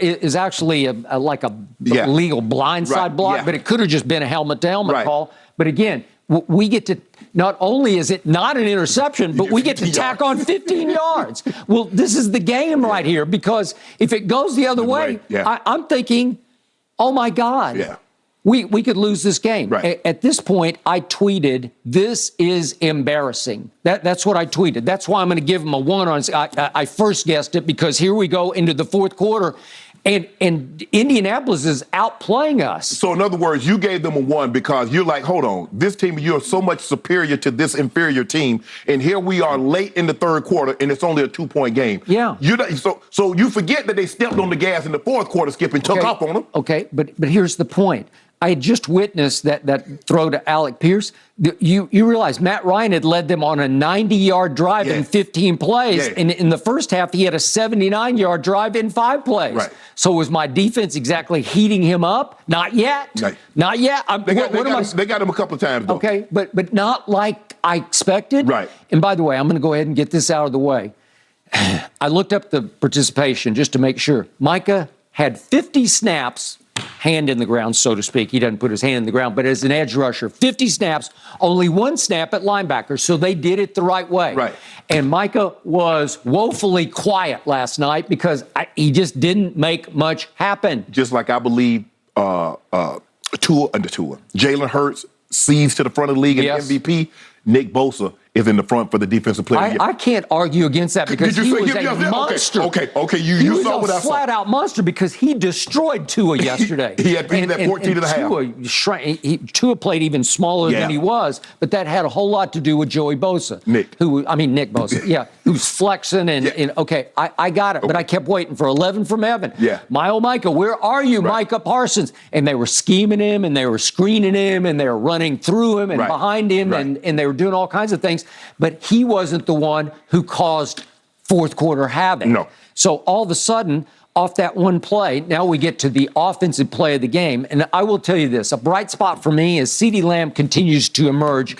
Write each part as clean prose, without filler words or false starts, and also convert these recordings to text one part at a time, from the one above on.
is actually like a legal blindside block, but it could have just been a helmet-to-helmet call. But again, we get to, not only is it not an interception, but we get to tack on 15 yards. Well, this is the game right here, because if it goes the other way, I'm thinking, oh my God, we could lose this game. At this point, I tweeted, this is embarrassing. That's what I tweeted. That's why I'm going to give him a 1 on. I first guessed it because here we go into the fourth quarter. And Indianapolis is outplaying us. So in other words, you gave them a 1 because you're like, hold on, this team, you're so much superior to this inferior team. And here we are late in the third quarter, and it's only a 2-point game. Yeah. So you forget that they stepped on the gas in the fourth quarter, Skip, and took off on them. Okay, but here's the point. I had just witnessed that throw to Alec Pierce. You realize Matt Ryan had led them on a 90-yard drive in 15 plays. And in the first half, he had a 79-yard drive in 5 plays. So was my defense exactly heating him up? Not yet. Not yet. They got him a couple of times, though. Okay, but not like I expected. And by the way, I'm going to go ahead and get this out of the way. I looked up the participation just to make sure. Micah had 50 snaps, hand in the ground, so to speak. He doesn't put his hand in the ground, but as an edge rusher, 50 snaps, only 1 snap at linebacker. So they did it the right way. And Micah was woefully quiet last night because he just didn't make much happen. Just like I believe Jalen Hurts seeds to the front of the league and MVP. Nick Bosa is in the front for the defensive player. I can't argue against that because he was a monster. Okay. He was a flat-out monster because he destroyed Tua yesterday. He had 14 and a half. Tua played even smaller than he was, but that had a whole lot to do with Joey Bosa. Nick Bosa, who's flexing okay, I got it, but I kept waiting for 11 from Evan. My old Micah, where are you, Micah Parsons? And they were scheming him, and they were screening him, and they were running through him and behind him, and they were doing all kinds of things. But he wasn't the one who caused fourth quarter havoc. No. So all of a sudden, off that one play, now we get to the offensive play of the game. And I will tell you this, a bright spot for me is CeeDee Lamb continues to emerge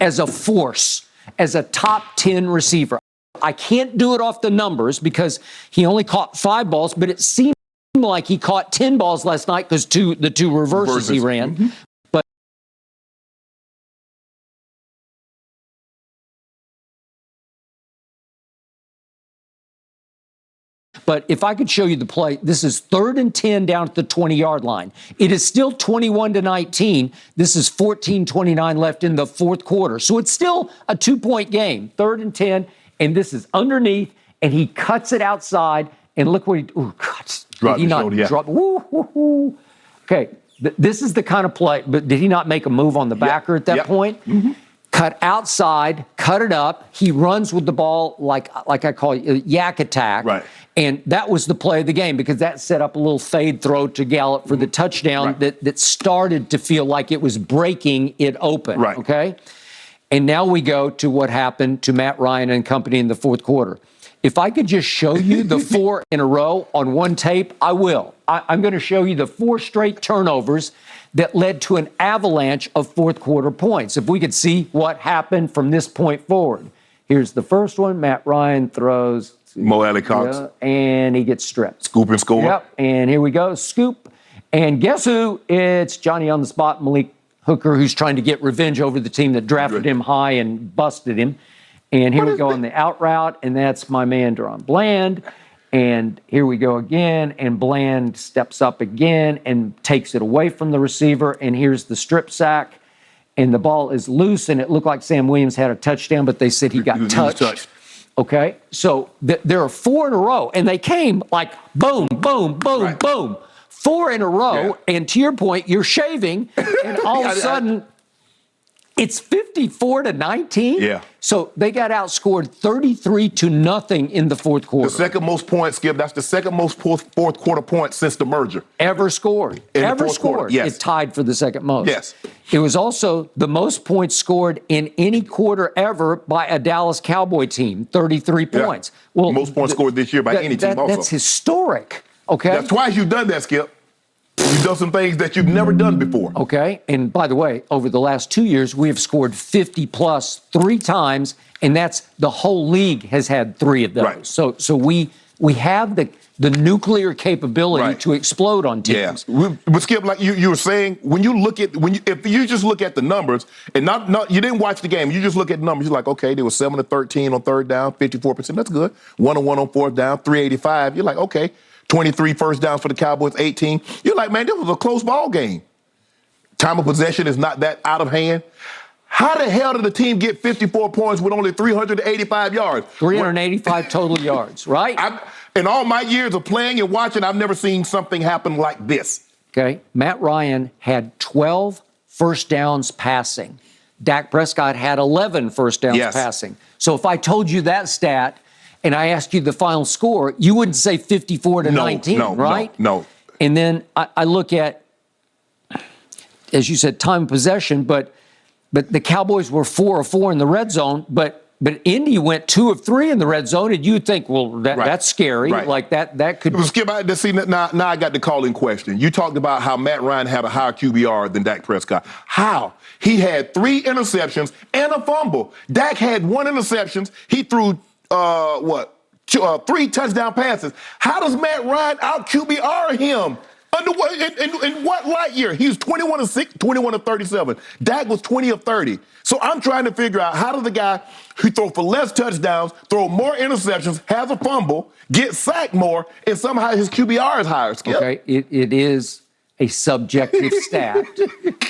as a force, as a top 10 receiver. I can't do it off the numbers because he only caught 5 balls, but it seemed like he caught 10 balls last night because the two reverses he ran. But if I could show you the play, this is 3rd and 10 down at the 20-yard line. It is still 21-19. This is 14:29 left in the fourth quarter. So it's still a 2-point game, 3rd and 10, and this is underneath, and he cuts it outside, and look what did he not drop? Okay, this is the kind of play, but did he not make a move on the backer at that point? Cut outside, cut it up. He runs with the ball like I call it, yak attack. And that was the play of the game because that set up a little fade throw to Gallup for the touchdown that started to feel like it was breaking it open. Okay? And now we go to what happened to Matt Ryan and company in the fourth quarter. If I could just show you the 4 in a row on one tape, I will. I'm going to show you the 4 straight turnovers that led to an avalanche of fourth quarter points. If we could see what happened from this point forward. Here's the first one. Matt Ryan throws. Mo Alley-Cox. And he gets stripped. Scoop and score. And here we go. Scoop. And guess who? It's Johnny on the spot, Malik Hooker, who's trying to get revenge over the team that drafted him high and busted him. And here we go on the out route, and that's my man, Deron Bland. And here we go again, and Bland steps up again and takes it away from the receiver, and here's the strip sack, and the ball is loose, and it looked like Sam Williams had a touchdown, but they said he got touched. Okay, so there are 4 in a row, and they came like boom, boom, boom, boom. 4 in a row, and to your point, you're shaving, and all of a sudden, it's 54-19. So they got outscored 33-0 in the fourth quarter. The second most points, Skip. That's the second most fourth quarter points since the merger. Ever scored. Ever scored. It tied for the second most. It was also the most points scored in any quarter ever by a Dallas Cowboy team, 33 points. Well, most points scored this year by any team also. That's historic. Okay. That's twice you've done that, Skip. You've done some things that you've never done before. Okay. And by the way, over the last 2 years, we have scored 50-plus 3 times, and that's the whole league has had 3 of those. So we We have the nuclear capability Right. to explode on teams. Yeah, but Skip, like you were saying, if you just look at the numbers and not you didn't watch the game, you just look at the numbers. You're like, okay, they were 7 of 13 on third down, 54%. That's good. 1-1 on fourth down, 385. You're like, okay, 23 first downs for the Cowboys, 18. You're like, man, this was a close ball game. Time of possession is not that out of hand. How the hell did the team get 54 points with only 385 yards? 385 total yards, right? In all my years of playing and watching, I've never seen something happen like this. Okay. Matt Ryan had 12 first downs passing. Dak Prescott had 11 first downs passing. So if I told you that stat and I asked you the final score, you wouldn't say 54-19, right? No. And then I look at, as you said, time of possession, but the Cowboys were 4 of 4 in the red zone, but Indy went 2 of 3 in the red zone, and you'd think, well, that's scary. Right. Like that could. Skip, now I got the call in question. You talked about how Matt Ryan had a higher QBR than Dak Prescott. How? He had 3 interceptions and a fumble. Dak had 1 interception. He threw 3 touchdown passes. How does Matt Ryan out QBR him? In what light year? He was 21 of 6, 21 of 37. Dak was 20 of 30. So I'm trying to figure out, how does the guy who throws for less touchdowns, throw more interceptions, has a fumble, get sacked more, and somehow his QBR is higher, Skip? Okay, it is a subjective stat,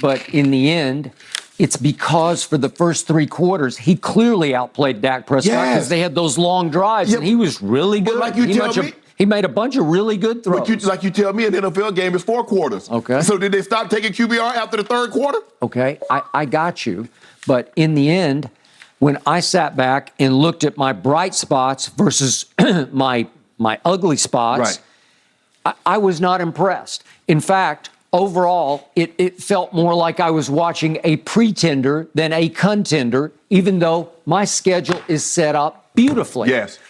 but in the end, it's because for the first 3 quarters, he clearly outplayed Dak Prescott because they had those long drives, and he was really good. But like you tell me, he made a bunch of really good throws. But like you tell me, an NFL game is 4 quarters. Okay. So did they stop taking QBR after the 3rd quarter? Okay, I got you. But in the end, when I sat back and looked at my bright spots versus my ugly spots, I was not impressed. In fact, overall, it felt more like I was watching a pretender than a contender, even though my schedule is set up beautifully. Yes.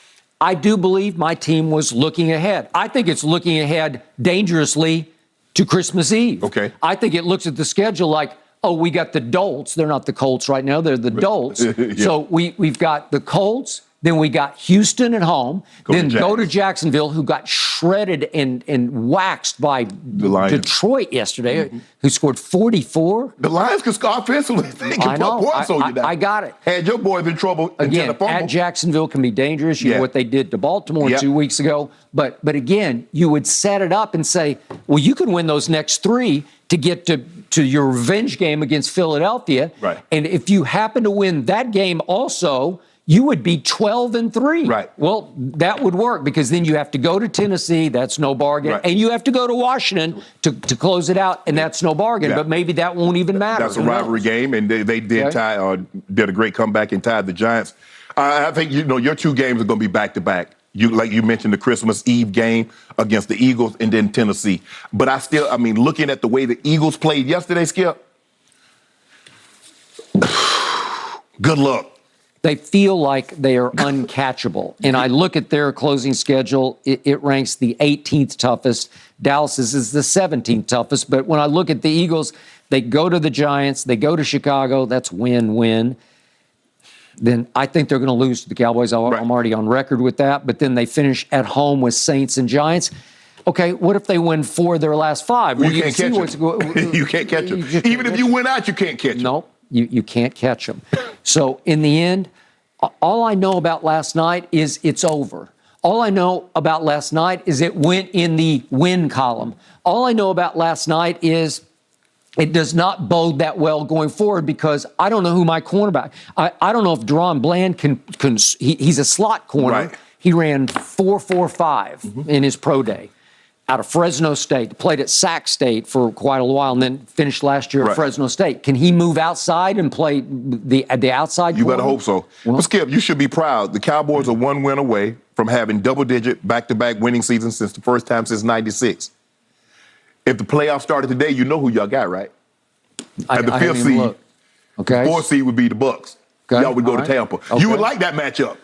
I do believe my team was looking ahead. I think it's looking ahead dangerously to Christmas Eve. Okay. I think it looks at the schedule like, oh, we got the Dolts. They're not the Colts right now. They're the Dolts. So we've got the Colts. Then we got Houston at home. Go to Jacksonville, who got shredded and waxed by Detroit yesterday, who scored 44. The Lions can score offensively. They can put points on you now. I got it. Had your boys in trouble again, at Jacksonville can be dangerous. You know what they did to Baltimore 2 weeks ago. But again, you would set it up and say, well, you can win those next 3 to get to your revenge game against Philadelphia. Right. And if you happen to win that game also, you would be 12-3. Right. Well, that would work because then you have to go to Tennessee. That's no bargain. Right. And you have to go to Washington to close it out, and that's no bargain. Yeah. But maybe that won't even matter. That's a rivalry game, and they did did a great comeback and tied the Giants. I think your 2 games are going to be back-to-back. Like you mentioned, the Christmas Eve game against the Eagles and then Tennessee. But looking at the way the Eagles played yesterday, Skip, good luck. They feel like they are uncatchable. And I look at their closing schedule, it ranks the 18th toughest. Dallas's is the 17th toughest. But when I look at the Eagles, they go to the Giants, they go to Chicago, that's win-win. Then I think they're going to lose to the Cowboys. I'm already on record with that. But then they finish at home with Saints and Giants. Okay, what if they win 4 of their last 5? You can't catch them. You can't catch them. Even if you win out, you can't catch them. Nope, you can't catch them. So in the end, all I know about last night is it's over. All I know about last night is it went in the win column. All I know about last night is it does not bode that well going forward because I don't know who my cornerback. I don't know if Deron Bland can he's a slot corner. Right. He ran 4.45 in his pro day out of Fresno State, played at Sac State for quite a while, and then finished last year at Fresno State. Can he move outside and play the outside? You better hope so. Well, but Skip, you should be proud. The Cowboys are 1 win away from having double-digit back-to-back winning seasons since the first time since '96. If the playoffs started today, you know who y'all got, right? At the 5th seed, okay. 4th seed would be the Bucks. Okay. Y'all would go to Tampa. Okay. You would like that matchup.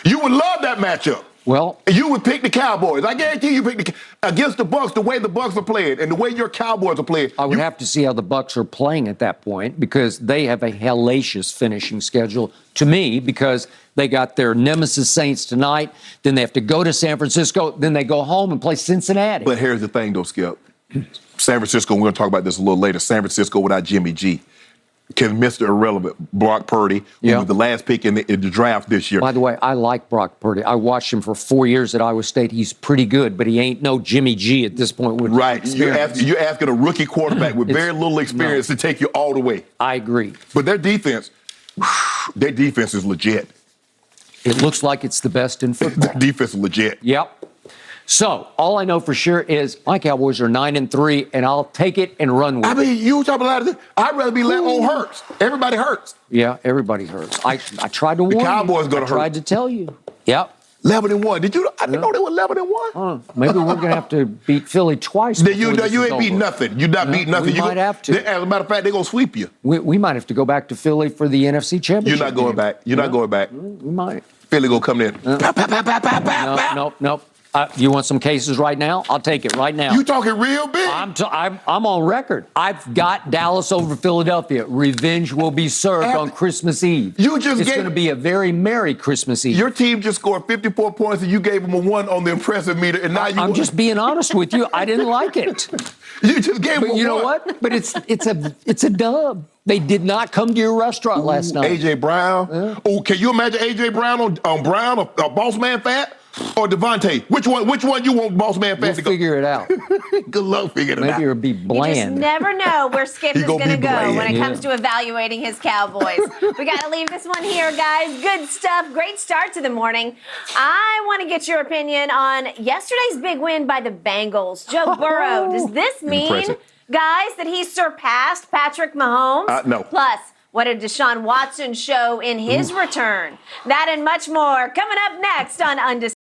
You would love that matchup. Well, You would pick the Cowboys. I guarantee you pick against the Bucs, the way the Bucs are playing and the way your Cowboys are playing. I would have to see how the Bucs are playing at that point because they have a hellacious finishing schedule to me because they got their nemesis Saints tonight, then they have to go to San Francisco, then they go home and play Cincinnati. But here's the thing, though, Skip. San Francisco, we're going to talk about this a little later. San Francisco without Jimmy G. Can Mr. Irrelevant, Brock Purdy, who was the last pick in the draft this year. By the way, I like Brock Purdy. I watched him for 4 years at Iowa State. He's pretty good, but he ain't no Jimmy G at this point. With right. You're asking a rookie quarterback with very little experience to take you all the way. I agree. But their defense is legit. It looks like it's the best in football. Their defense is legit. Yep. So all I know for sure is my Cowboys are 9-3, and I'll take it and run with it. I mean, you talk about this. I'd rather be let on hurts. Everybody hurts. Yeah, everybody hurts. I tried to warn you. The Cowboys going to hurt. I tried to tell you. Yep. 11-1. Did you? I didn't know they were 11-1. Maybe we're going to have to beat Philly twice. You ain't beat nothing. You not beat nothing. We might have to. As a matter of fact, they're going to sweep you. We might have to go back to Philly for the NFC Championship. You're not going back. You're not going back. We might. Philly going to come in. Nope. You want some cases right now? I'll take it right now. You talking real big? I'm on record. I've got Dallas over Philadelphia. Revenge will be served on Christmas Eve. It's going to be a very merry Christmas Eve. Your team just scored 54 points and you gave them a 1 on the impressive meter, and now I'm just being honest with you. I didn't like it. You just gave them a 1. You know what? But it's a dub. They did not come to your restaurant last night. A.J. Brown. Yeah. Oh, can you imagine A.J. Brown on Brown or Boss Man Fat? Or Devontae? Which one you want Boss Man Fat to go? Figure it out. Good luck figuring it out. Maybe it'll be bland. You just never know where Skip is going to go when it comes to evaluating his Cowboys. We got to leave this one here, guys. Good stuff. Great start to the morning. I want to get your opinion on yesterday's big win by the Bengals. Joe Burrow. Does this mean, guys, that he surpassed Patrick Mahomes? No. Plus, what did Deshaun Watson show in his return? That and much more coming up next on Undisputed.